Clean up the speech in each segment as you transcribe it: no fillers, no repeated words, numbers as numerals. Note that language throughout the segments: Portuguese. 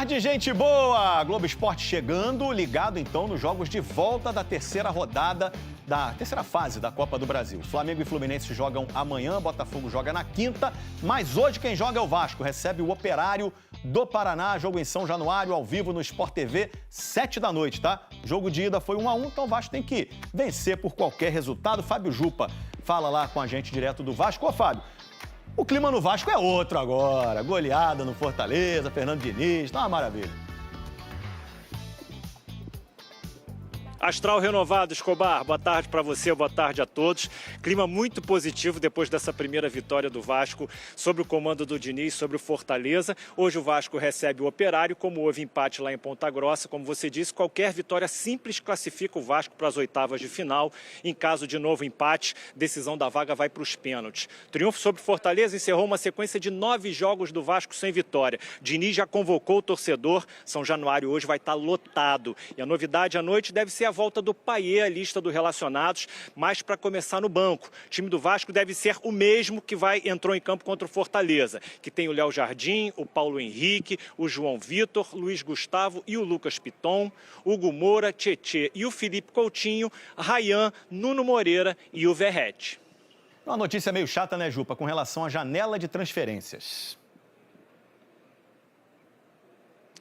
tarde, gente boa! Globo Esporte chegando, ligado então nos jogos de volta da terceira rodada, da terceira fase da Copa do Brasil. Flamengo e Fluminense jogam amanhã, Botafogo joga na quinta, mas hoje quem joga é o Vasco, recebe o Operário do Paraná, jogo em São Januário, ao vivo no Sport TV, 7 da noite, tá? O jogo de ida foi 1-1, então o Vasco tem que vencer por qualquer resultado. Fábio Jupa fala lá com a gente direto do Vasco. Ô, Fábio, o clima no Vasco é outro agora. Goleada no Fortaleza, Fernando Diniz, tá uma maravilha. Astral renovado, Escobar. Boa tarde para você, boa tarde a todos. Clima muito positivo depois dessa primeira vitória do Vasco sobre o comando do Diniz, sobre o Fortaleza. Hoje o Vasco recebe o Operário, como houve empate lá em Ponta Grossa. Como você disse, qualquer vitória simples classifica o Vasco para as oitavas de final. Em caso de novo empate, decisão da vaga vai para os pênaltis. Triunfo sobre o Fortaleza encerrou uma sequência de 9 jogos do Vasco sem vitória. Diniz já convocou o torcedor. São Januário hoje vai estar lotado. E a novidade à noite deve ser a volta do Payet à lista dos relacionados, mas para começar no banco. O time do Vasco deve ser o mesmo que entrou em campo contra o Fortaleza, que tem o Léo Jardim, o Paulo Henrique, o João Vitor, Luiz Gustavo e o Lucas Piton, Hugo Moura, Tietê e o Felipe Coutinho, Ryan, Nuno Moreira e o Verratti. Uma notícia meio chata, né, Jupa, com relação à janela de transferências.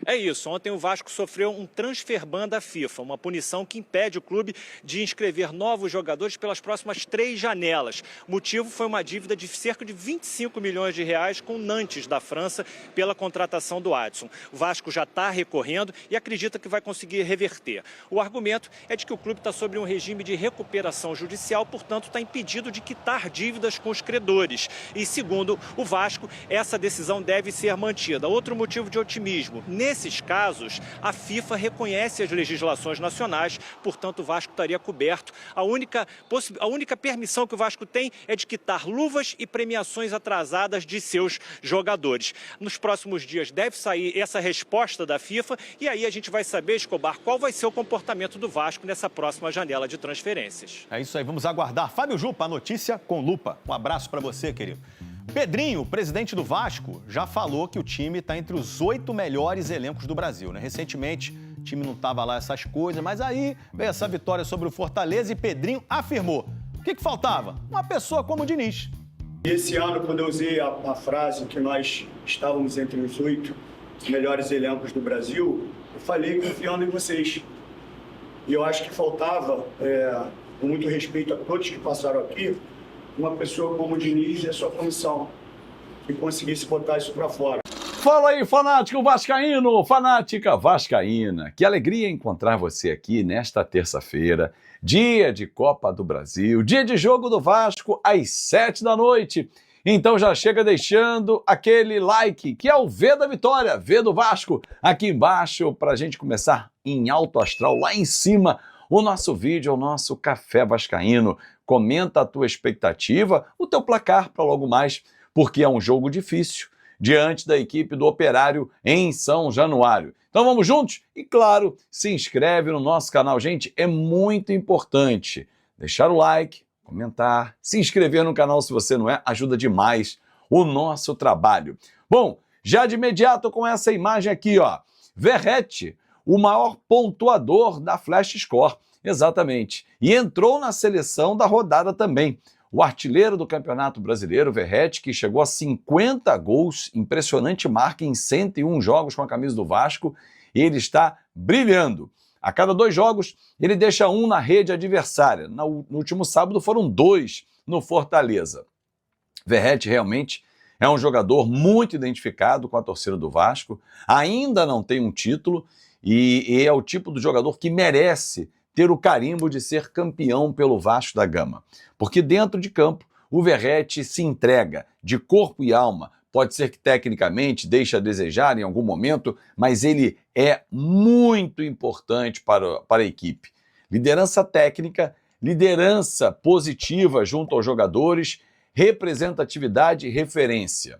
É isso, ontem o Vasco sofreu um transfer ban da FIFA, uma punição que impede o clube de inscrever novos jogadores pelas próximas 3 janelas. O motivo foi uma dívida de cerca de 25 milhões de reais com o Nantes da França pela contratação do Adson. O Vasco já está recorrendo e acredita que vai conseguir reverter. O argumento é de que o clube está sob um regime de recuperação judicial, portanto está impedido de quitar dívidas com os credores. E segundo o Vasco, essa decisão deve ser mantida. Outro motivo de otimismo: nesses casos, a FIFA reconhece as legislações nacionais, portanto o Vasco estaria coberto. A única permissão que o Vasco tem é de quitar luvas e premiações atrasadas de seus jogadores. Nos próximos dias deve sair essa resposta da FIFA e aí a gente vai saber, Escobar, qual vai ser o comportamento do Vasco nessa próxima janela de transferências. É isso aí, vamos aguardar. Fábio Jupa, a notícia com lupa. Um abraço para você, querido. Pedrinho, presidente do Vasco, já falou que o time está entre os 8 melhores elencos do Brasil, né? Recentemente, o time não estava lá essas coisas, mas aí veio essa vitória sobre o Fortaleza e Pedrinho afirmou. O que faltava? Uma pessoa como o Diniz. Esse ano, quando eu usei a frase que nós estávamos entre os 8 melhores elencos do Brasil, eu falei confiando em vocês. E eu acho que faltava, com muito respeito a todos que passaram aqui, uma pessoa como o Diniz e a sua comissão, que conseguisse botar isso para fora. Fala aí, fanático vascaíno, fanática vascaína. Que alegria encontrar você aqui nesta terça-feira, dia de Copa do Brasil, dia de jogo do Vasco às 7 da noite. Então já chega deixando aquele like, que é o V da vitória, V do Vasco, aqui embaixo, para a gente começar em alto astral, lá em cima, o nosso vídeo, o nosso Café Vascaíno. Comenta a tua expectativa, o teu placar para logo mais, porque é um jogo difícil diante da equipe do Operário em São Januário. Então vamos juntos? E claro, se inscreve no nosso canal. Gente, é muito importante deixar o like, comentar, se inscrever no canal se você não é, ajuda demais o nosso trabalho. Bom, já de imediato com essa imagem aqui, ó, Verratti, o maior pontuador da Flash Score. Exatamente. E entrou na seleção da rodada também. O artilheiro do Campeonato Brasileiro, Verratti, que chegou a 50 gols, impressionante marca em 101 jogos com a camisa do Vasco, e ele está brilhando. A cada 2 jogos, ele deixa um na rede adversária. No último sábado foram 2 no Fortaleza. Verratti realmente é um jogador muito identificado com a torcida do Vasco, ainda não tem um título e é o tipo do jogador que merece ter o carimbo de ser campeão pelo Vasco da Gama. Porque dentro de campo, o Verratti se entrega de corpo e alma. Pode ser que tecnicamente deixe a desejar em algum momento, mas ele é muito importante para a equipe. Liderança técnica, liderança positiva junto aos jogadores, representatividade e referência.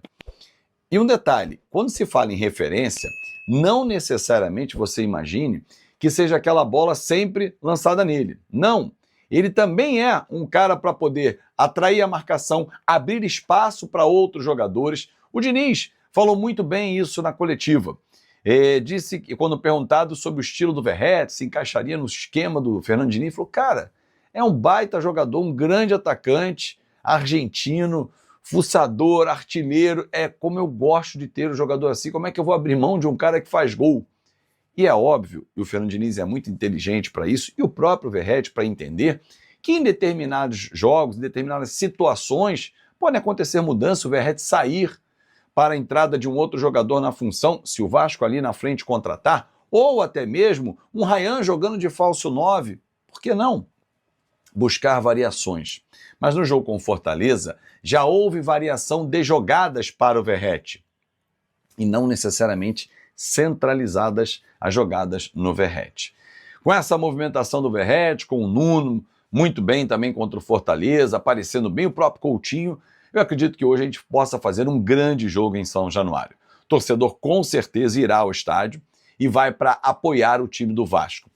E um detalhe, quando se fala em referência, não necessariamente você imagine que seja aquela bola sempre lançada nele. Não, ele também é um cara para poder atrair a marcação, abrir espaço para outros jogadores. O Diniz falou muito bem isso na coletiva. Disse que, quando perguntado sobre o estilo do Verratti, se encaixaria no esquema do Fernando Diniz, falou, cara, é um baita jogador, um grande atacante, argentino, fuçador, artilheiro, é como eu gosto de ter um jogador assim, como é que eu vou abrir mão de um cara que faz gol? E é óbvio, e o Fernando Diniz é muito inteligente para isso, e o próprio Verratti para entender que em determinados jogos, em determinadas situações, pode acontecer mudança, o Verratti sair para a entrada de um outro jogador na função, se o Vasco ali na frente contratar, ou até mesmo um Ryan jogando de falso 9, por que não? Buscar variações. Mas no jogo com Fortaleza, já houve variação de jogadas para o Verratti, e não necessariamente centralizadas as jogadas no Verratti. Com essa movimentação do Verratti, com o Nuno, muito bem também contra o Fortaleza, aparecendo bem o próprio Coutinho, eu acredito que hoje a gente possa fazer um grande jogo em São Januário. O torcedor com certeza irá ao estádio e vai para apoiar o time do Vasco.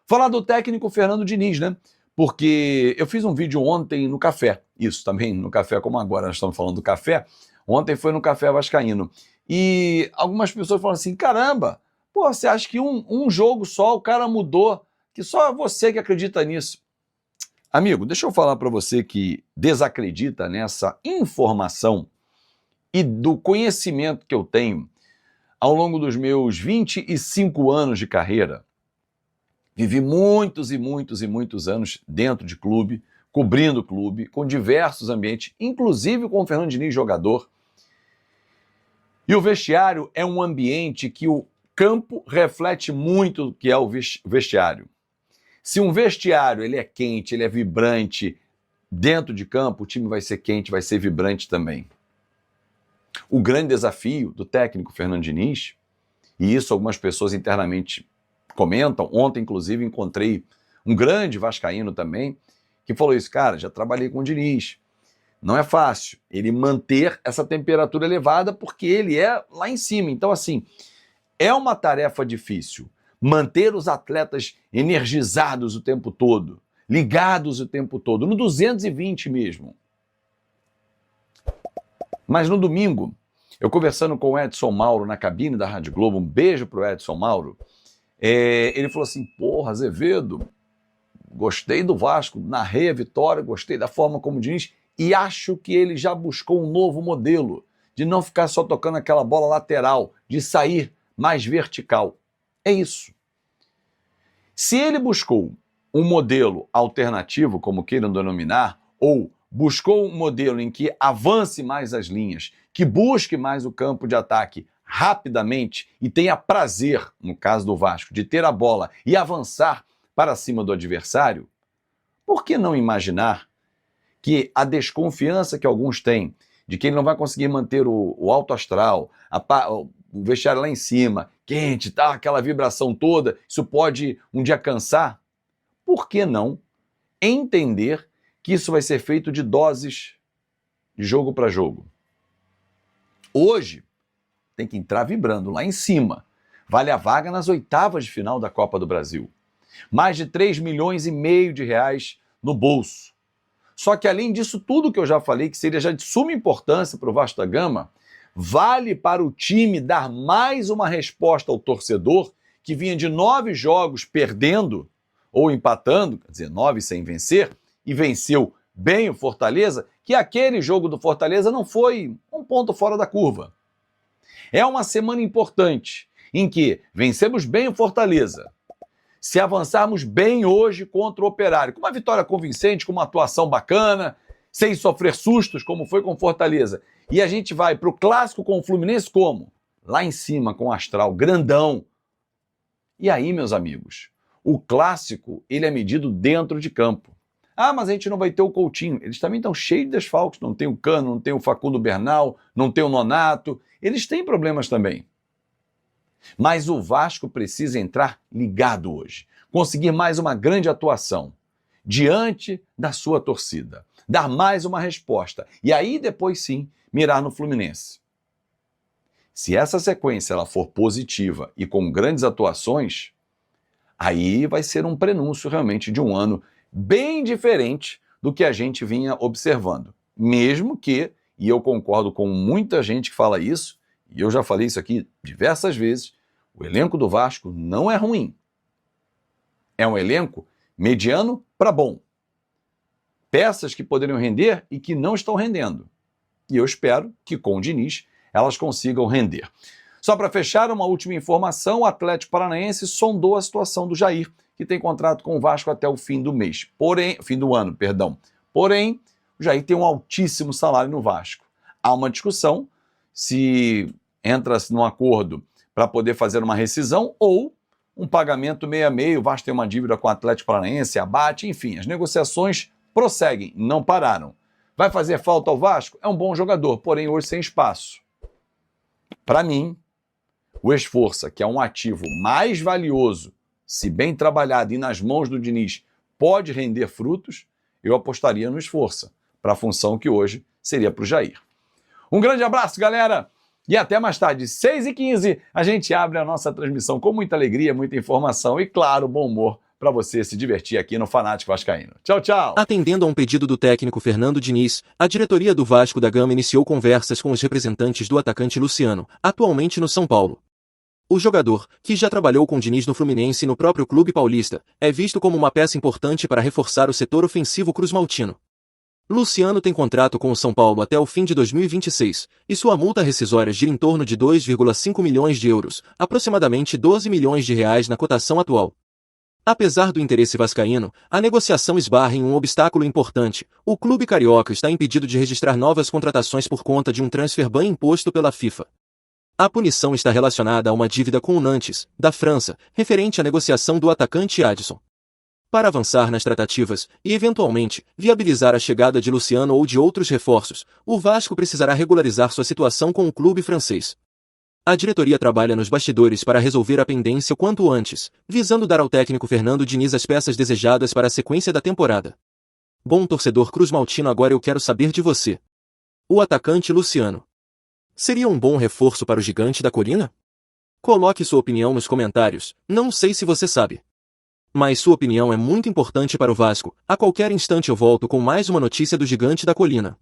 Falar do técnico Fernando Diniz, né? Porque eu fiz um vídeo ontem no Café, isso também no Café, como agora nós estamos falando do Café, ontem foi no Café Vascaíno. E algumas pessoas falam assim, caramba, pô, você acha que um jogo só o cara mudou, que só você que acredita nisso. Amigo, deixa eu falar para você que desacredita nessa informação e do conhecimento que eu tenho ao longo dos meus 25 anos de carreira. Vivi muitos e muitos e muitos anos dentro de clube, cobrindo clube, com diversos ambientes, inclusive com o Fernando Diniz jogador. E o vestiário é um ambiente que o campo reflete muito o que é o vestiário. Se um vestiário ele é quente, ele é vibrante, dentro de campo o time vai ser quente, vai ser vibrante também. O grande desafio do técnico Fernando Diniz, e isso algumas pessoas internamente comentam, ontem inclusive encontrei um grande vascaíno também, que falou isso, cara, já trabalhei com o Diniz, não é fácil ele manter essa temperatura elevada porque ele é lá em cima, então assim, é uma tarefa difícil. Manter os atletas energizados o tempo todo, ligados o tempo todo, no 220 mesmo. Mas no domingo, eu conversando com o Edson Mauro na cabine da Rádio Globo, um beijo pro Edson Mauro, ele falou assim, porra, Azevedo, gostei do Vasco, narrei a vitória, gostei da forma como diz, e acho que ele já buscou um novo modelo, de não ficar só tocando aquela bola lateral, de sair mais vertical. É isso. Se ele buscou um modelo alternativo, como queiram denominar, ou buscou um modelo em que avance mais as linhas, que busque mais o campo de ataque rapidamente e tenha prazer, no caso do Vasco, de ter a bola e avançar para cima do adversário, por que não imaginar que a desconfiança que alguns têm de que ele não vai conseguir manter o alto astral, o vestiário lá em cima, quente, tá, aquela vibração toda, isso pode um dia cansar? Por que não entender que isso vai ser feito de doses de jogo para jogo? Hoje tem que entrar vibrando lá em cima. Vale a vaga nas oitavas de final da Copa do Brasil. Mais de 3,5 milhões de reais no bolso. Só que além disso tudo que eu já falei, que seria já de suma importância para o Vasco da Gama, vale para o time dar mais uma resposta ao torcedor que vinha de 9 jogos perdendo ou empatando, quer dizer, 9 sem vencer, e venceu bem o Fortaleza, que aquele jogo do Fortaleza não foi um ponto fora da curva. É uma semana importante em que vencemos bem o Fortaleza. Se avançarmos bem hoje contra o Operário, com uma vitória convincente, com uma atuação bacana, sem sofrer sustos, como foi com Fortaleza, e a gente vai para o clássico com o Fluminense como? Lá em cima, com o astral grandão. E aí, meus amigos, o clássico ele é medido dentro de campo. Ah, mas a gente não vai ter o Coutinho. Eles também estão cheios de desfalques. Não tem o Cano, não tem o Facundo Bernal, não tem o Nonato. Eles têm problemas também. Mas o Vasco precisa entrar ligado hoje. Conseguir mais uma grande atuação diante da sua torcida. Dar mais uma resposta. E aí, depois sim, mirar no Fluminense. Se essa sequência ela for positiva e com grandes atuações, aí vai ser um prenúncio realmente de um ano bem diferente do que a gente vinha observando. Mesmo que, e eu concordo com muita gente que fala isso, e eu já falei isso aqui diversas vezes, O elenco do Vasco não é ruim. É um elenco mediano para bom. Peças que poderiam render e que não estão rendendo. E eu espero que com o Diniz elas consigam render. Só para fechar, uma última informação, o Atlético Paranaense sondou a situação do Jair, que tem contrato com o Vasco até o fim do ano. Porém, o Jair tem um altíssimo salário no Vasco. Há uma discussão se entra-se num acordo para poder fazer uma rescisão ou um pagamento meio a meio. O Vasco tem uma dívida com o Atlético Paranaense, abate, enfim, as negociações prosseguem, não pararam. Vai fazer falta ao Vasco? É um bom jogador, porém hoje sem espaço. Para mim, o Esforça, que é um ativo mais valioso, se bem trabalhado e nas mãos do Diniz, pode render frutos, eu apostaria no Esforça, para a função que hoje seria para o Jair. Um grande abraço, galera, e até mais tarde, 6h15, a gente abre a nossa transmissão com muita alegria, muita informação e, claro, bom humor para você se divertir aqui no Fanático Vascaíno. Tchau, tchau! Atendendo a um pedido do técnico Fernando Diniz, a diretoria do Vasco da Gama iniciou conversas com os representantes do atacante Luciano, atualmente no São Paulo. O jogador, que já trabalhou com Diniz no Fluminense e no próprio clube paulista, é visto como uma peça importante para reforçar o setor ofensivo cruzmaltino. Luciano tem contrato com o São Paulo até o fim de 2026, e sua multa rescisória gira em torno de 2,5 milhões de euros, aproximadamente 12 milhões de reais na cotação atual. Apesar do interesse vascaíno, a negociação esbarra em um obstáculo importante. O clube carioca está impedido de registrar novas contratações por conta de um transfer ban imposto pela FIFA. A punição está relacionada a uma dívida com o Nantes, da França, referente à negociação do atacante Adson. Para avançar nas tratativas e, eventualmente, viabilizar a chegada de Luciano ou de outros reforços, o Vasco precisará regularizar sua situação com o clube francês. A diretoria trabalha nos bastidores para resolver a pendência o quanto antes, visando dar ao técnico Fernando Diniz as peças desejadas para a sequência da temporada. Bom torcedor cruzmaltino, agora eu quero saber de você. O atacante Luciano seria um bom reforço para o Gigante da Colina? Coloque sua opinião nos comentários, não sei se você sabe. Mas sua opinião é muito importante para o Vasco. A qualquer instante eu volto com mais uma notícia do Gigante da Colina.